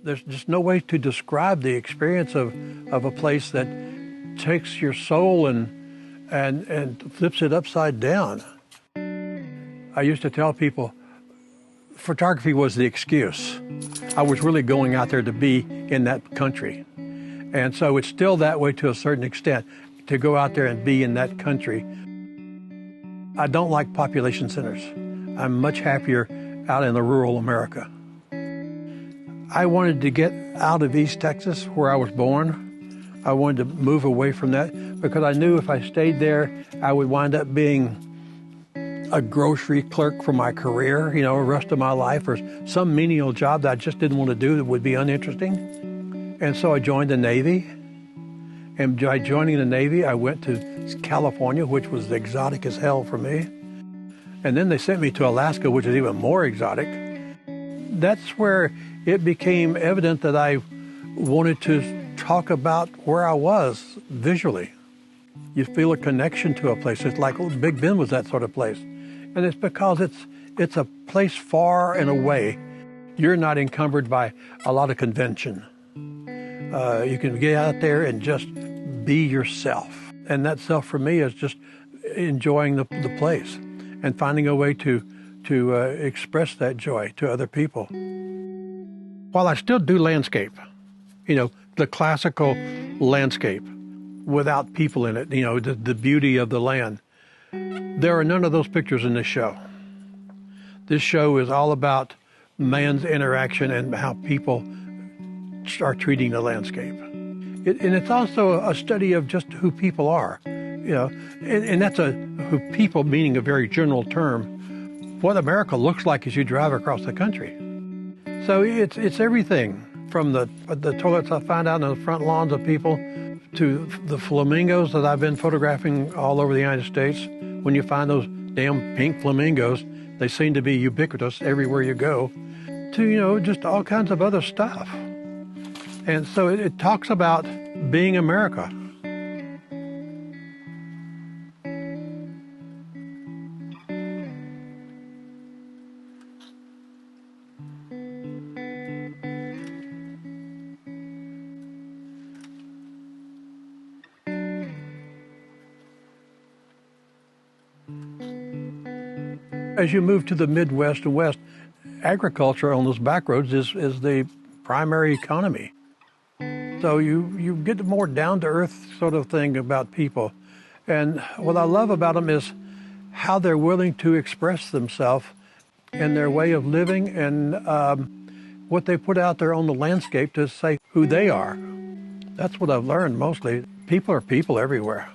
There's just no way to describe the experience of a place that takes your soul and flips it upside down. I used to tell people photography was the excuse. I was really going out there to be in that country. And so it's still that way to a certain extent, to go out there and be in that country. I don't like population centers. I'm much happier out in the rural America. I wanted to get out of East Texas, where I was born. I wanted to move away from that because I knew if I stayed there, I would wind up being a grocery clerk for my career, the rest of my life, or some menial job that I just didn't want to do that would be uninteresting. And so I joined the Navy. And by joining the Navy, I went to California, which was exotic as hell for me. And then they sent me to Alaska, which is even more exotic. That's where it became evident that I wanted to talk about where I was visually. You feel a connection to a place. It's like Big Bend was that sort of place. And it's because it's a place far and away. You're not encumbered by a lot of convention. You can get out there and just be yourself. And that self for me is just enjoying the place and finding a way to express that joy to other people. While I still do landscape, the classical landscape without people in it, the beauty of the land, there are none of those pictures in this show. This show is all about man's interaction and how people are treating the landscape. And it's also a study of just who people are, and that's who people meaning a very general term, what America looks like as you drive across the country. So it's everything from the toilets I find out in the front lawns of people to the flamingos that I've been photographing all over the United States. When you find those damn pink flamingos, they seem to be ubiquitous everywhere you go, to, just all kinds of other stuff. And so it talks about being America. As you move to the Midwest and West, agriculture on those back roads is the primary economy. So you get a more down-to-earth sort of thing about people. And what I love about them is how they're willing to express themselves and their way of living and what they put out there on the landscape to say who they are. That's what I've learned mostly. People are people everywhere.